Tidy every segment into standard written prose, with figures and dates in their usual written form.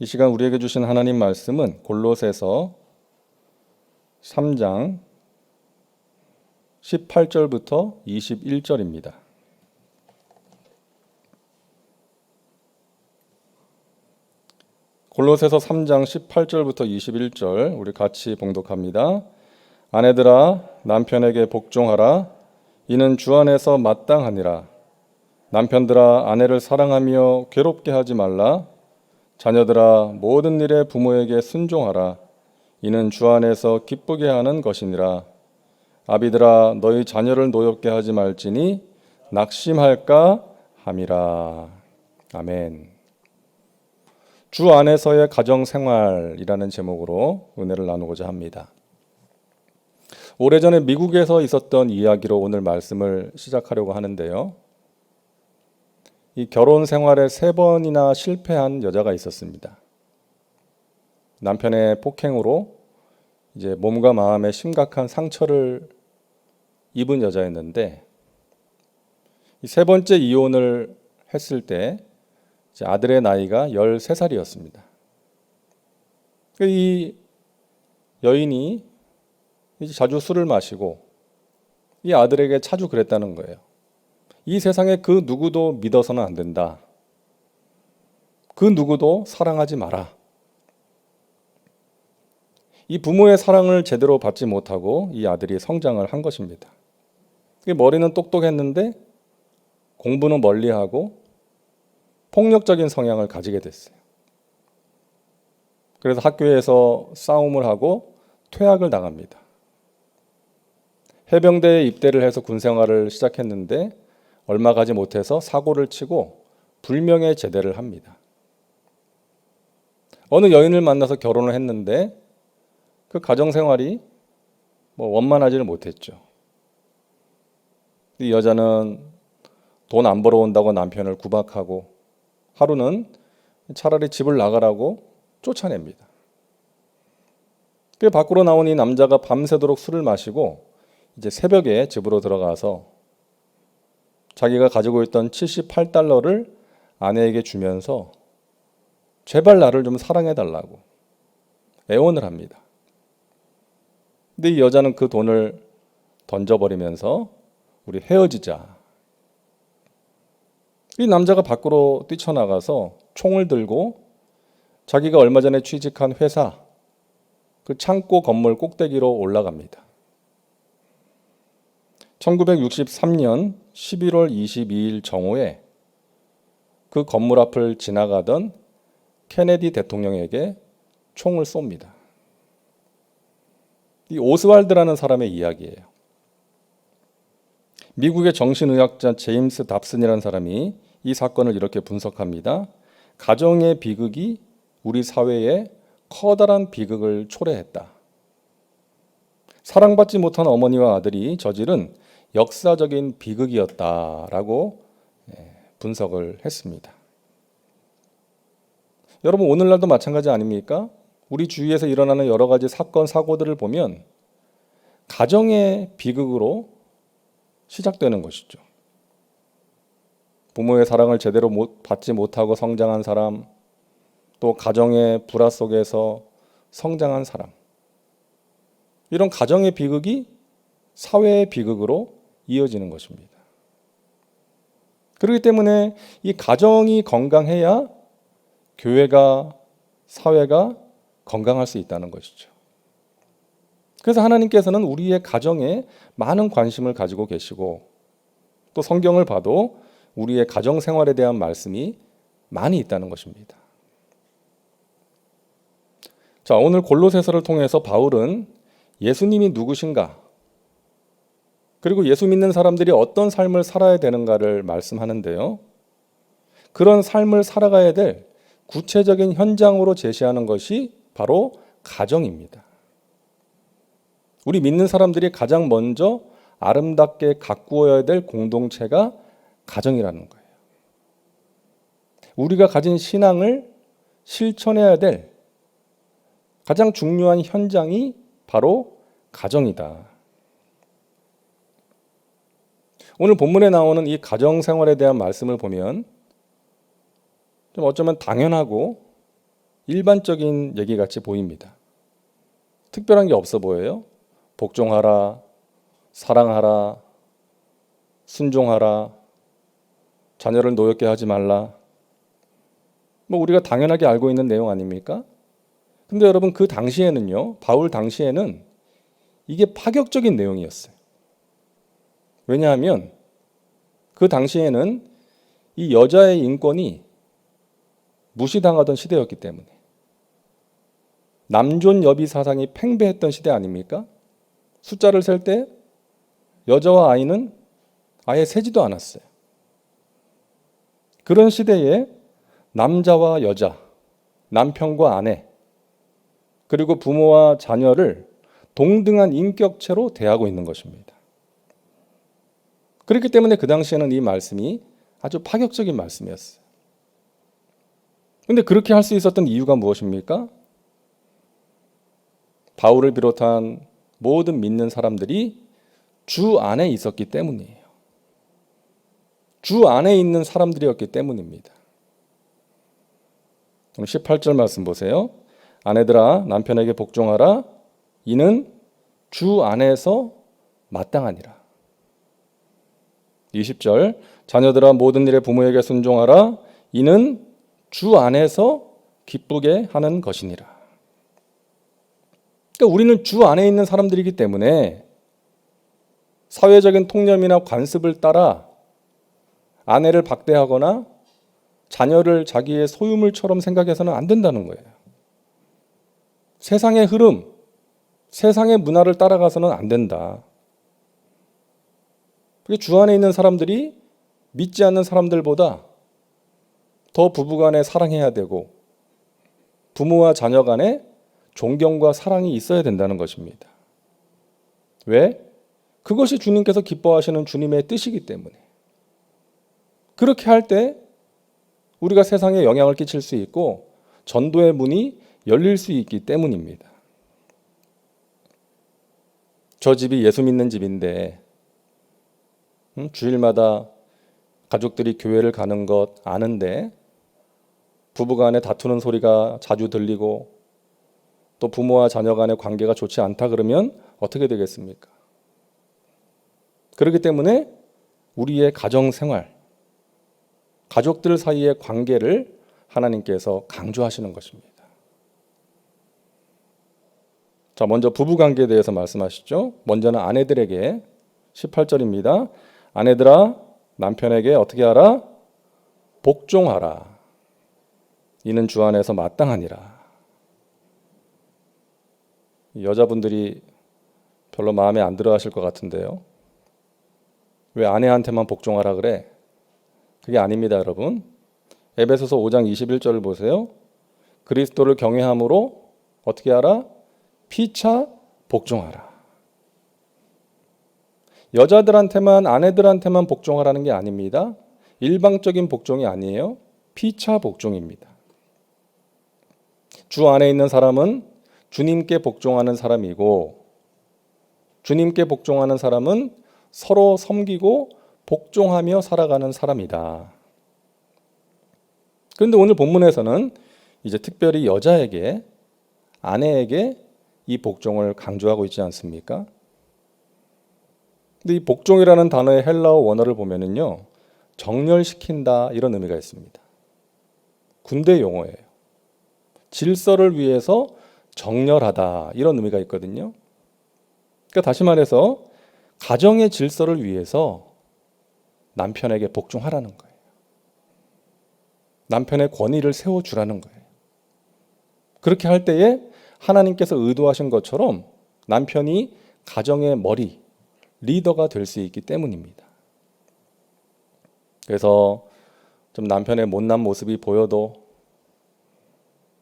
이 시간 우리에게 주신 하나님 말씀은 골로새서 3장 18절부터 21절입니다. 골로새서 3장 18절부터 21절 우리 같이 봉독합니다. 아내들아 남편에게 복종하라. 이는 주 안에서 마땅하니라. 남편들아 아내를 사랑하며 괴롭게 하지 말라. 자녀들아 모든 일에 부모에게 순종하라. 이는 주 안에서 기쁘게 하는 것이니라. 아비들아 너희 자녀를 노엽게 하지 말지니 낙심할까 함이라. 아멘. 주 안에서의 가정생활이라는 제목으로 은혜를 나누고자 합니다. 오래전에 미국에서 있었던 이야기로 오늘 말씀을 시작하려고 하는데요. 이 결혼 생활에 3번이나 실패한 여자가 있었습니다. 남편의 폭행으로 이제 몸과 마음에 심각한 상처를 입은 여자였는데, 이 3번째 이혼을 했을 때 이제 아들의 나이가 13살이었습니다. 이 여인이 이제 자주 술을 마시고 이 아들에게 자주 그랬다는 거예요. 이 세상에 그 누구도 믿어서는 안 된다. 그 누구도 사랑하지 마라. 이 부모의 사랑을 제대로 받지 못하고 이 아들이 성장을 한 것입니다. 머리는 똑똑했는데 공부는 멀리하고 폭력적인 성향을 가지게 됐어요. 그래서 학교에서 싸움을 하고 퇴학을 당합니다. 해병대에 입대를 해서 군생활을 시작했는데 얼마 가지 못해서 사고를 치고 불명예 제대를 합니다. 어느 여인을 만나서 결혼을 했는데 그 가정생활이 원만하지를 못했죠. 이 여자는 돈 안 벌어온다고 남편을 구박하고 하루는 차라리 집을 나가라고 쫓아냅니다. 그 밖으로 나온 이 남자가 밤새도록 술을 마시고 이제 새벽에 집으로 들어가서 자기가 가지고 있던 $78를 아내에게 주면서 제발 나를 좀 사랑해달라고 애원을 합니다. 근데 이 여자는 그 돈을 던져버리면서 우리 헤어지자. 이 남자가 밖으로 뛰쳐나가서 총을 들고 자기가 얼마 전에 취직한 회사 그 창고 건물 꼭대기로 올라갑니다. 1963년 11월 22일 정오에 그 건물 앞을 지나가던 케네디 대통령에게 총을 쏩니다. 이 오스왈드라는 사람의 이야기예요. 미국의 정신의학자 제임스 답슨이라는 사람이 이 사건을 이렇게 분석합니다. 가정의 비극이 우리 사회에 커다란 비극을 초래했다. 사랑받지 못한 어머니와 아들이 저지른 역사적인 비극이었다라고 분석을 했습니다. 여러분 오늘날도 마찬가지 아닙니까? 우리 주위에서 일어나는 여러 가지 사건, 사고들을 보면 가정의 비극으로 시작되는 것이죠. 부모의 사랑을 제대로 받지 못하고 성장한 사람, 또 가정의 불화 속에서 성장한 사람. 이런 가정의 비극이 사회의 비극으로 이어지는 것입니다. 그렇기 때문에 이 가정이 건강해야 교회가, 사회가 건강할 수 있다는 것이죠. 그래서 하나님께서는 우리의 가정에 많은 관심을 가지고 계시고 또 성경을 봐도 우리의 가정 생활에 대한 말씀이 많이 있다는 것입니다. 자, 오늘 골로새서를 통해서 바울은 예수님이 누구신가? 그리고 예수 믿는 사람들이 어떤 삶을 살아야 되는가를 말씀하는데요. 그런 삶을 살아가야 될 구체적인 현장으로 제시하는 것이 바로 가정입니다. 우리 믿는 사람들이 가장 먼저 아름답게 가꾸어야 될 공동체가 가정이라는 거예요. 우리가 가진 신앙을 실천해야 될 가장 중요한 현장이 바로 가정이다. 오늘 본문에 나오는 이 가정생활에 대한 말씀을 보면 좀 어쩌면 당연하고 일반적인 얘기 같이 보입니다. 특별한 게 없어 보여요. 복종하라, 사랑하라, 순종하라, 자녀를 노엽게 하지 말라. 뭐 우리가 당연하게 알고 있는 내용 아닙니까? 근데 여러분 그 당시에는요, 바울 당시에는 이게 파격적인 내용이었어요. 왜냐하면 그 당시에는 이 여자의 인권이 무시당하던 시대였기 때문에 남존 여비 사상이 팽배했던 시대 아닙니까? 숫자를 셀 때 여자와 아이는 아예 세지도 않았어요. 그런 시대에 남자와 여자, 남편과 아내, 그리고 부모와 자녀를 동등한 인격체로 대하고 있는 것입니다. 그렇기 때문에 그 당시에는 이 말씀이 아주 파격적인 말씀이었어요. 그런데 그렇게 할 수 있었던 이유가 무엇입니까? 바울을 비롯한 모든 믿는 사람들이 주 안에 있었기 때문이에요. 주 안에 있는 사람들이었기 때문입니다. 18절 말씀 보세요. 아내들아 남편에게 복종하라. 이는 주 안에서 마땅하니라. 20절 자녀들아 모든 일에 부모에게 순종하라. 이는 주 안에서 기쁘게 하는 것이니라. 그러니까 우리는 주 안에 있는 사람들이기 때문에 사회적인 통념이나 관습을 따라 아내를 박대하거나 자녀를 자기의 소유물처럼 생각해서는 안 된다는 거예요. 세상의 흐름, 세상의 문화를 따라가서는 안 된다. 주 안에 있는 사람들이 믿지 않는 사람들보다 더 부부간에 사랑해야 되고 부모와 자녀 간에 존경과 사랑이 있어야 된다는 것입니다. 왜? 그것이 주님께서 기뻐하시는 주님의 뜻이기 때문에. 그렇게 할 때 우리가 세상에 영향을 끼칠 수 있고 전도의 문이 열릴 수 있기 때문입니다. 저 집이 예수 믿는 집인데 주일마다 가족들이 교회를 가는 것 아는데 부부간에 다투는 소리가 자주 들리고 또 부모와 자녀 간의 관계가 좋지 않다 그러면 어떻게 되겠습니까? 그렇기 때문에 우리의 가정생활, 가족들 사이의 관계를 하나님께서 강조하시는 것입니다. 자, 먼저 부부관계에 대해서 말씀하시죠. 먼저는 아내들에게 18절입니다. 아내들아 남편에게 어떻게 하라? 복종하라. 이는 주 안에서 마땅하니라. 여자분들이 별로 마음에 안 들어 하실 것 같은데요. 왜 아내한테만 복종하라 그래? 그게 아닙니다, 여러분. 에베소서 5장 21절을 보세요. 그리스도를 경외함으로 어떻게 하라? 피차 복종하라. 여자들한테만 아내들한테만 복종하라는 게 아닙니다. 일방적인 복종이 아니에요. 피차 복종입니다. 주 안에 있는 사람은 주님께 복종하는 사람이고 주님께 복종하는 사람은 서로 섬기고 복종하며 살아가는 사람이다. 그런데 오늘 본문에서는 이제 특별히 여자에게, 아내에게 이 복종을 강조하고 있지 않습니까? 근데 이 복종이라는 단어의 헬라어 원어를 보면은요, 정렬시킨다 이런 의미가 있습니다. 군대 용어예요. 질서를 위해서 정렬하다 이런 의미가 있거든요. 그러니까 다시 말해서 가정의 질서를 위해서 남편에게 복종하라는 거예요. 남편의 권위를 세워주라는 거예요. 그렇게 할 때에 하나님께서 의도하신 것처럼 남편이 가정의 머리, 리더가 될 수 있기 때문입니다. 그래서 좀 남편의 못난 모습이 보여도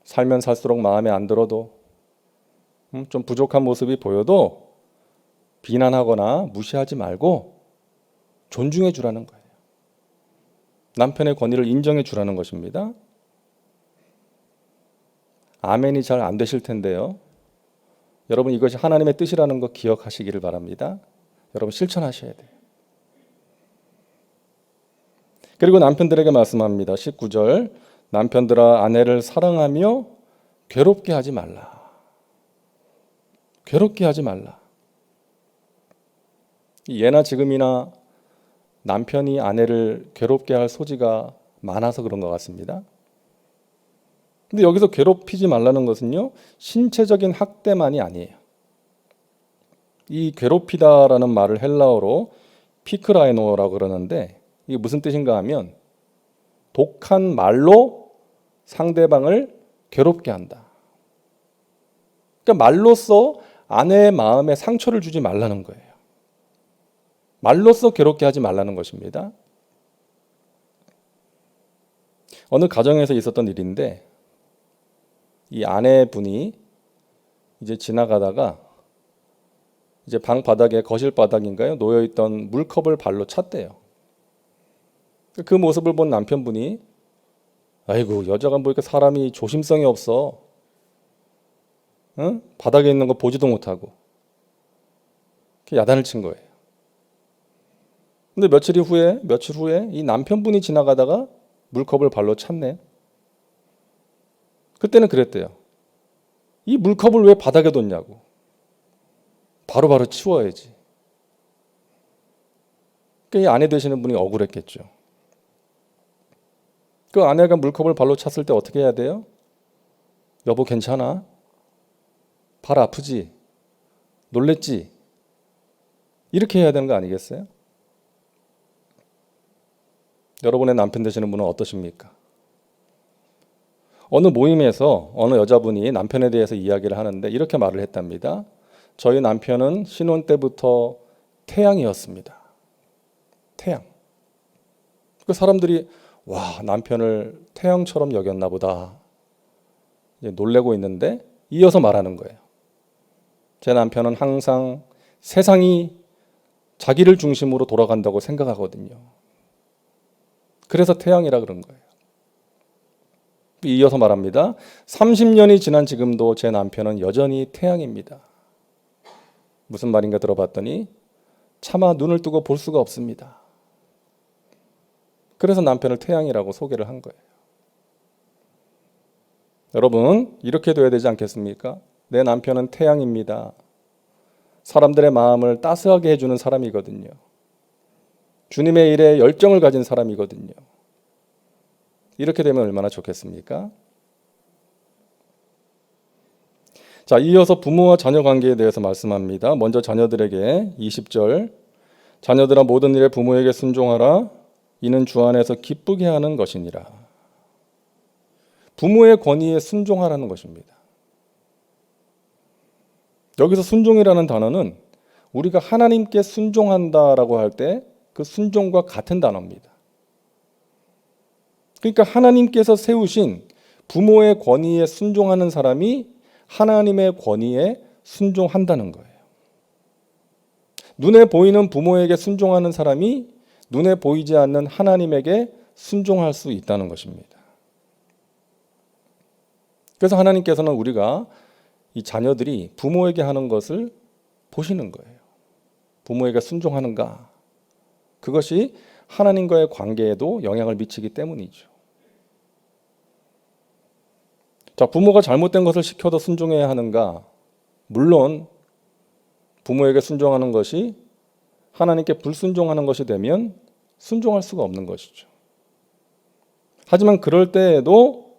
살면 살수록 마음에 안 들어도 좀 부족한 모습이 보여도 비난하거나 무시하지 말고 존중해 주라는 거예요. 남편의 권위를 인정해 주라는 것입니다. 아멘이 잘 안 되실 텐데요. 여러분 이것이 하나님의 뜻이라는 거 기억하시기를 바랍니다. 여러분 실천하셔야 돼요. 그리고 남편들에게 말씀합니다. 19절 남편들아 아내를 사랑하며 괴롭게 하지 말라. 괴롭게 하지 말라. 예나 지금이나 남편이 아내를 괴롭게 할 소지가 많아서 그런 것 같습니다. 근데 여기서 괴롭히지 말라는 것은요, 신체적인 학대만이 아니에요. 이 괴롭히다라는 말을 헬라어로 피크라이노라고 그러는데 이게 무슨 뜻인가 하면 독한 말로 상대방을 괴롭게 한다. 그러니까 말로써 아내의 마음에 상처를 주지 말라는 거예요. 말로써 괴롭게 하지 말라는 것입니다. 어느 가정에서 있었던 일인데 이 아내분이 이제 지나가다가 이제 방 바닥에 거실 바닥인가요? 놓여있던 물컵을 발로 찼대요. 그 모습을 본 남편분이 아이고 여자가 뭐 이렇게 사람이 조심성이 없어. 응? 바닥에 있는 거 보지도 못하고 이렇게 야단을 친 거예요. 근데 며칠 후에 이 남편분이 지나가다가 물컵을 발로 찼네. 그때는 그랬대요. 이 물컵을 왜 바닥에 뒀냐고. 바로바로 치워야지. 이 아내 되시는 분이 억울했겠죠. 그 아내가 물컵을 발로 찼을 때 어떻게 해야 돼요? 여보 괜찮아? 발 아프지? 놀랬지? 이렇게 해야 되는 거 아니겠어요? 여러분의 남편 되시는 분은 어떠십니까? 어느 모임에서 어느 여자분이 남편에 대해서 이야기를 하는데 이렇게 말을 했답니다. 저희 남편은 신혼 때부터 태양이었습니다. 태양. 그 사람들이 와 남편을 태양처럼 여겼나 보다 이제 놀래고 있는데 이어서 말하는 거예요. 제 남편은 항상 세상이 자기를 중심으로 돌아간다고 생각하거든요. 그래서 태양이라 그런 거예요. 이어서 말합니다. 30년이 지난 지금도 제 남편은 여전히 태양입니다. 무슨 말인가 들어봤더니 차마 눈을 뜨고 볼 수가 없습니다. 그래서 남편을 태양이라고 소개를 한 거예요. 여러분 이렇게 돼야 되지 않겠습니까? 내 남편은 태양입니다. 사람들의 마음을 따스하게 해주는 사람이거든요. 주님의 일에 열정을 가진 사람이거든요. 이렇게 되면 얼마나 좋겠습니까? 자, 이어서 부모와 자녀 관계에 대해서 말씀합니다. 먼저 자녀들에게 20절 자녀들아 모든 일에 부모에게 순종하라. 이는 주 안에서 기쁘게 하는 것이니라. 부모의 권위에 순종하라는 것입니다. 여기서 순종이라는 단어는 우리가 하나님께 순종한다라고 할 때 그 순종과 같은 단어입니다. 그러니까 하나님께서 세우신 부모의 권위에 순종하는 사람이 하나님의 권위에 순종한다는 거예요. 눈에 보이는 부모에게 순종하는 사람이 눈에 보이지 않는 하나님에게 순종할 수 있다는 것입니다. 그래서 하나님께서는 우리가 이 자녀들이 부모에게 하는 것을 보시는 거예요. 부모에게 순종하는가? 그것이 하나님과의 관계에도 영향을 미치기 때문이죠. 자, 부모가 잘못된 것을 시켜도 순종해야 하는가? 물론 부모에게 순종하는 것이 하나님께 불순종하는 것이 되면 순종할 수가 없는 것이죠. 하지만 그럴 때에도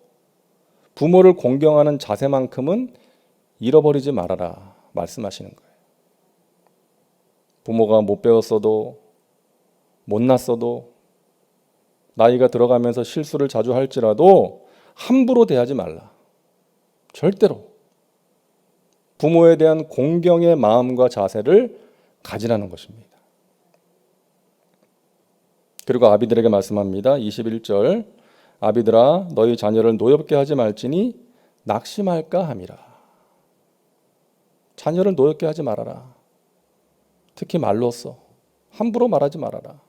부모를 공경하는 자세만큼은 잃어버리지 말아라 말씀하시는 거예요. 부모가 못 배웠어도 못났어도 나이가 들어가면서 실수를 자주 할지라도 함부로 대하지 말라. 절대로. 부모에 대한 공경의 마음과 자세를 가지라는 것입니다. 그리고 아비들에게 말씀합니다. 21절 아비들아 너희 자녀를 노엽게 하지 말지니 낙심할까 함이라. 자녀를 노엽게 하지 말아라. 특히 말로써 함부로 말하지 말아라.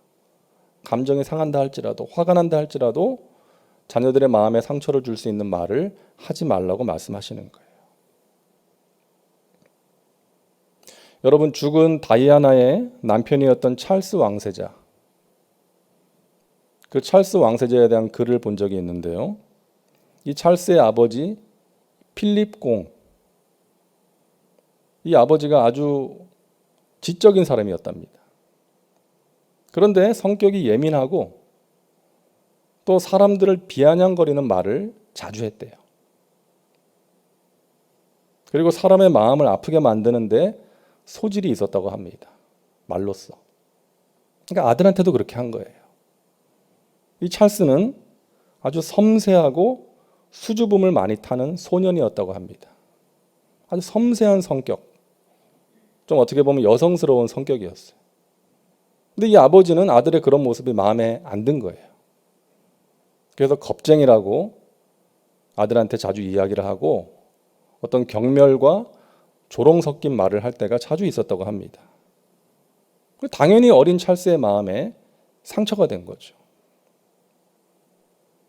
감정이 상한다 할지라도 화가 난다 할지라도 자녀들의 마음에 상처를 줄 수 있는 말을 하지 말라고 말씀하시는 거예요. 여러분 죽은 다이아나의 남편이었던 찰스 왕세자, 그 찰스 왕세자에 대한 글을 본 적이 있는데요. 이 찰스의 아버지 필립 공. 이 아버지가 아주 지적인 사람이었답니다. 그런데 성격이 예민하고 또 사람들을 비아냥거리는 말을 자주 했대요. 그리고 사람의 마음을 아프게 만드는데 소질이 있었다고 합니다. 말로써. 그러니까 아들한테도 그렇게 한 거예요. 이 찰스는 아주 섬세하고 수줍음을 많이 타는 소년이었다고 합니다. 아주 섬세한 성격. 좀 어떻게 보면 여성스러운 성격이었어요. 근데 이 아버지는 아들의 그런 모습이 마음에 안 든 거예요. 그래서 겁쟁이라고 아들한테 자주 이야기를 하고 어떤 경멸과 조롱 섞인 말을 할 때가 자주 있었다고 합니다. 당연히 어린 찰스의 마음에 상처가 된 거죠.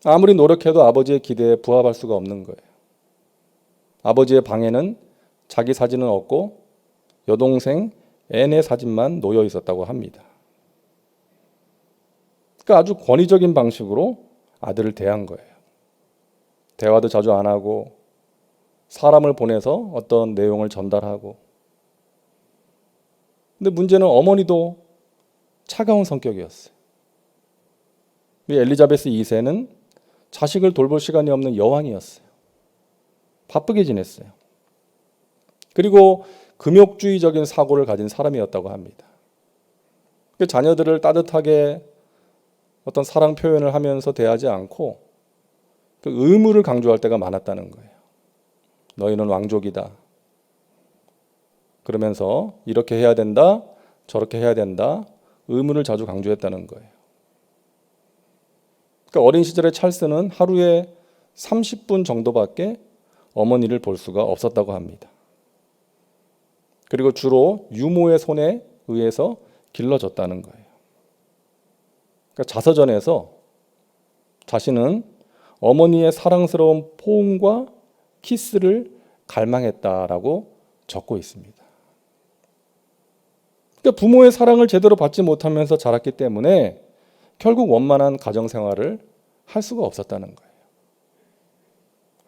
아무리 노력해도 아버지의 기대에 부합할 수가 없는 거예요. 아버지의 방에는 자기 사진은 없고 여동생 앤의 사진만 놓여 있었다고 합니다. 그러니까 아주 권위적인 방식으로 아들을 대한 거예요. 대화도 자주 안 하고 사람을 보내서 어떤 내용을 전달하고. 근데 문제는 어머니도 차가운 성격이었어요. 엘리자베스 2세는 자식을 돌볼 시간이 없는 여왕이었어요. 바쁘게 지냈어요. 그리고 금욕주의적인 사고를 가진 사람이었다고 합니다. 자녀들을 따뜻하게 어떤 사랑 표현을 하면서 대하지 않고 그 의무를 강조할 때가 많았다는 거예요. 너희는 왕족이다. 그러면서 이렇게 해야 된다, 저렇게 해야 된다, 의무를 자주 강조했다는 거예요. 그러니까 어린 시절의 찰스는 하루에 30분 정도밖에 어머니를 볼 수가 없었다고 합니다. 그리고 주로 유모의 손에 의해서 길러졌다는 거예요. 그러니까 자서전에서 자신은 어머니의 사랑스러운 포옹과 키스를 갈망했다라고 적고 있습니다. 그러니까 부모의 사랑을 제대로 받지 못하면서 자랐기 때문에 결국 원만한 가정생활을 할 수가 없었다는 거예요.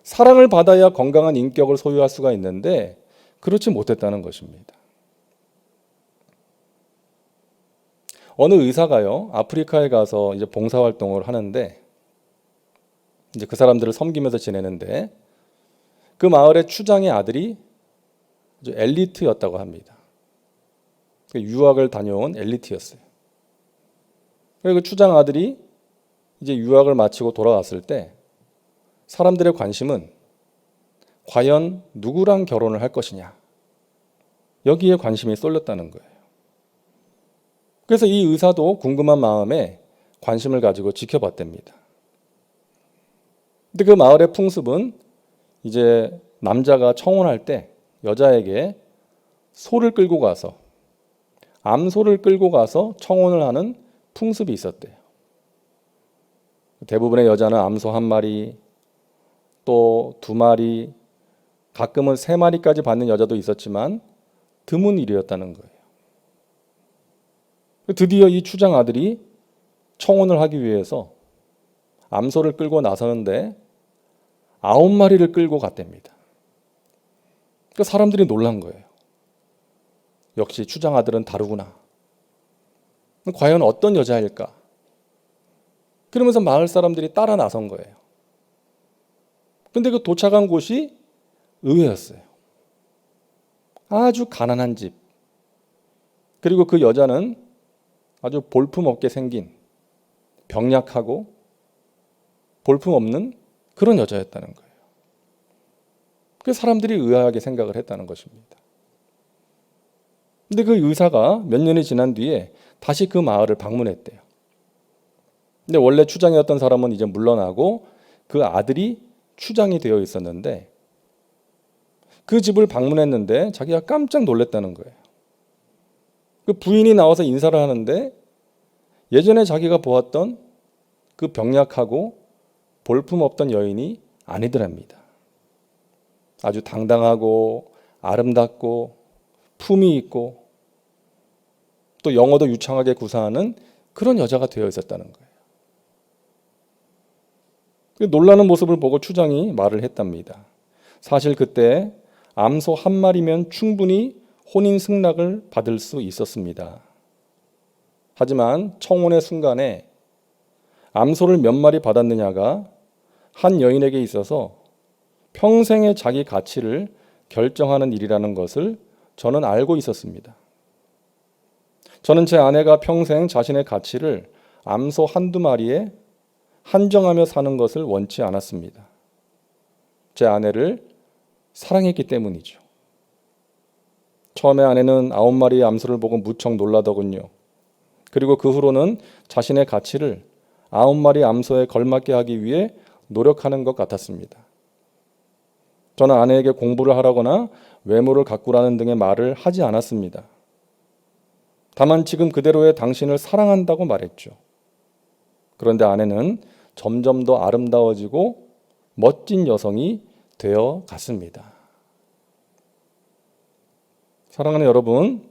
사랑을 받아야 건강한 인격을 소유할 수가 있는데 그렇지 못했다는 것입니다. 어느 의사가요, 아프리카에 가서 이제 봉사활동을 하는데 이제 그 사람들을 섬기면서 지내는데 그 마을의 추장의 아들이 아주 엘리트였다고 합니다. 유학을 다녀온 엘리트였어요. 그리고 그 추장 아들이 이제 유학을 마치고 돌아왔을 때 사람들의 관심은 과연 누구랑 결혼을 할 것이냐, 여기에 관심이 쏠렸다는 거예요. 그래서 이 의사도 궁금한 마음에 관심을 가지고 지켜봤답니다. 근데 그 마을의 풍습은 이제 남자가 청혼할 때 여자에게 소를 끌고 가서, 암소를 끌고 가서 청혼을 하는 풍습이 있었대요. 대부분의 여자는 암소 1마리, 또 2마리, 가끔은 3마리까지 받는 여자도 있었지만 드문 일이었다는 거예요. 드디어 이 추장 아들이 청혼을 하기 위해서 암소를 끌고 나서는데 9마리를 끌고 갔답니다. 그러니까 사람들이 놀란 거예요. 역시 추장 아들은 다르구나. 과연 어떤 여자일까? 그러면서 마을 사람들이 따라 나선 거예요. 근데 그 도착한 곳이 의회였어요. 아주 가난한 집. 그리고 그 여자는 아주 볼품없게 생긴, 병약하고 볼품없는 그런 여자였다는 거예요. 그 사람들이 의아하게 생각을 했다는 것입니다. 근데 그 의사가 몇 년이 지난 뒤에 다시 그 마을을 방문했대요. 근데 원래 추장이었던 사람은 이제 물러나고 그 아들이 추장이 되어 있었는데 그 집을 방문했는데 자기가 깜짝 놀랐다는 거예요. 그 부인이 나와서 인사를 하는데 예전에 자기가 보았던 그 병약하고 볼품없던 여인이 아니더랍니다. 아주 당당하고 아름답고 품이 있고 또 영어도 유창하게 구사하는 그런 여자가 되어 있었다는 거예요. 놀라는 모습을 보고 추장이 말을 했답니다. 사실 그때 암소 한 마리면 충분히 혼인 승낙을 받을 수 있었습니다. 하지만 청혼의 순간에 암소를 몇 마리 받았느냐가 한 여인에게 있어서 평생의 자기 가치를 결정하는 일이라는 것을 저는 알고 있었습니다. 저는 제 아내가 평생 자신의 가치를 암소 한두 마리에 한정하며 사는 것을 원치 않았습니다. 제 아내를 사랑했기 때문이죠. 처음에 아내는 9마리의 암소를 보고 무척 놀라더군요. 그리고 그 후로는 자신의 가치를 9마리 암소에 걸맞게 하기 위해 노력하는 것 같았습니다. 저는 아내에게 공부를 하라거나 외모를 가꾸라는 등의 말을 하지 않았습니다. 다만 지금 그대로의 당신을 사랑한다고 말했죠. 그런데 아내는 점점 더 아름다워지고 멋진 여성이 되어 갔습니다. 사랑하는 여러분,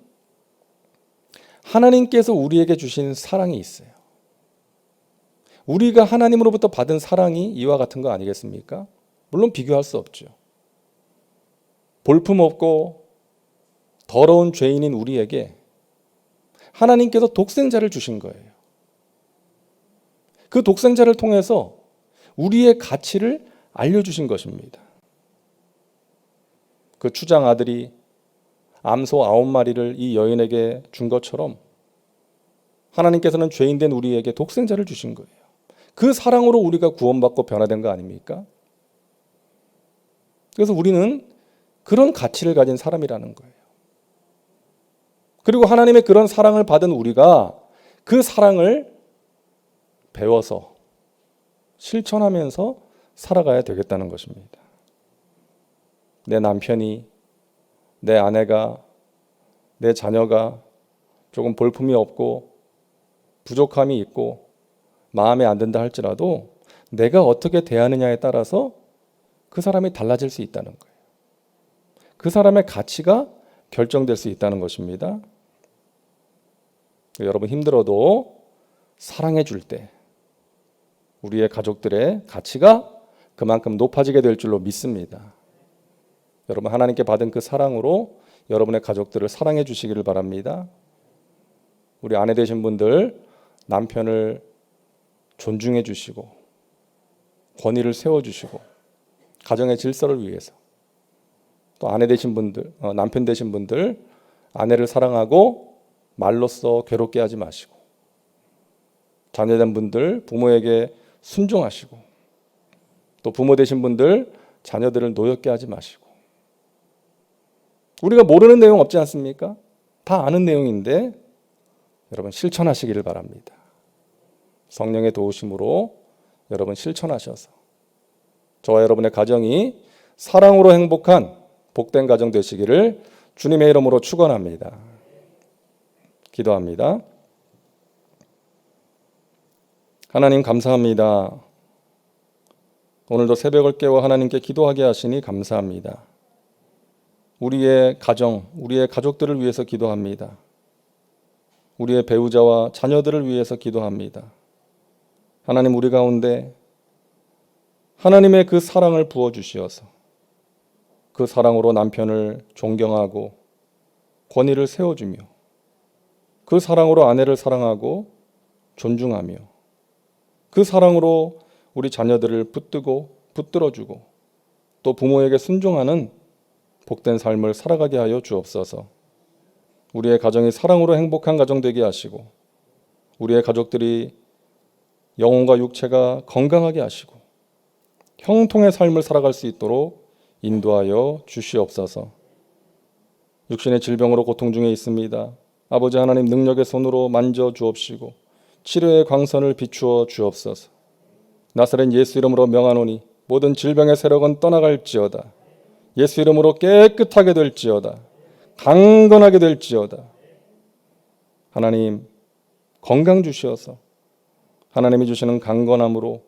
하나님께서 우리에게 주신 사랑이 있어요. 우리가 하나님으로부터 받은 사랑이 이와 같은 거 아니겠습니까? 물론 비교할 수 없죠. 볼품없고 더러운 죄인인 우리에게 하나님께서 독생자를 주신 거예요. 그 독생자를 통해서 우리의 가치를 알려주신 것입니다. 그 추장 아들이 암소 9마리를 이 여인에게 준 것처럼 하나님께서는 죄인된 우리에게 독생자를 주신 거예요. 그 사랑으로 우리가 구원받고 변화된 거 아닙니까? 그래서 우리는 그런 가치를 가진 사람이라는 거예요. 그리고 하나님의 그런 사랑을 받은 우리가 그 사랑을 배워서 실천하면서 살아가야 되겠다는 것입니다. 내 남편이, 내 아내가, 내 자녀가 조금 볼품이 없고 부족함이 있고 마음에 안 든다 할지라도 내가 어떻게 대하느냐에 따라서 그 사람이 달라질 수 있다는 거예요. 그 사람의 가치가 결정될 수 있다는 것입니다. 여러분 힘들어도 사랑해 줄 때 우리의 가족들의 가치가 그만큼 높아지게 될 줄로 믿습니다. 여러분 하나님께 받은 그 사랑으로 여러분의 가족들을 사랑해 주시기를 바랍니다. 우리 아내 되신 분들 남편을 존중해 주시고 권위를 세워 주시고 가정의 질서를 위해서 또 아내 되신 분들, 남편 되신 분들 아내를 사랑하고 말로써 괴롭게 하지 마시고 자녀된 분들 부모에게 순종하시고 또 부모 되신 분들 자녀들을 노엽게 하지 마시고 우리가 모르는 내용 없지 않습니까? 다 아는 내용인데 여러분 실천하시기를 바랍니다. 성령의 도우심으로 여러분 실천하셔서 저와 여러분의 가정이 사랑으로 행복한 복된 가정 되시기를 주님의 이름으로 축원합니다. 기도합니다. 하나님 감사합니다. 오늘도 새벽을 깨워 하나님께 기도하게 하시니 감사합니다. 우리의 가정, 우리의 가족들을 위해서 기도합니다. 우리의 배우자와 자녀들을 위해서 기도합니다. 하나님 우리 가운데 하나님의 그 사랑을 부어주시어서 그 사랑으로 남편을 존경하고 권위를 세워주며 그 사랑으로 아내를 사랑하고 존중하며 그 사랑으로 우리 자녀들을 붙들고 붙들어주고 또 부모에게 순종하는 복된 삶을 살아가게 하여 주옵소서. 우리의 가정이 사랑으로 행복한 가정 되게 하시고 우리의 가족들이 영혼과 육체가 건강하게 하시고 형통의 삶을 살아갈 수 있도록 인도하여 주시옵소서. 육신의 질병으로 고통 중에 있습니다. 아버지 하나님 능력의 손으로 만져 주옵시고 치료의 광선을 비추어 주옵소서. 나사렛 예수 이름으로 명하노니 모든 질병의 세력은 떠나갈지어다. 예수 이름으로 깨끗하게 될지어다. 강건하게 될지어다. 하나님 건강 주시어서 하나님이 주시는 강건함으로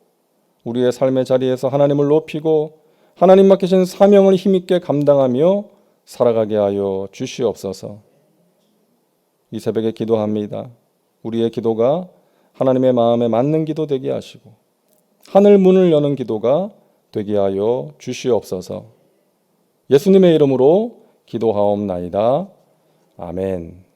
우리의 삶의 자리에서 하나님을 높이고 하나님 맡기신 사명을 힘있게 감당하며 살아가게 하여 주시옵소서. 이 새벽에 기도합니다. 우리의 기도가 하나님의 마음에 맞는 기도 되게 하시고 하늘 문을 여는 기도가 되게 하여 주시옵소서. 예수님의 이름으로 기도하옵나이다. 아멘.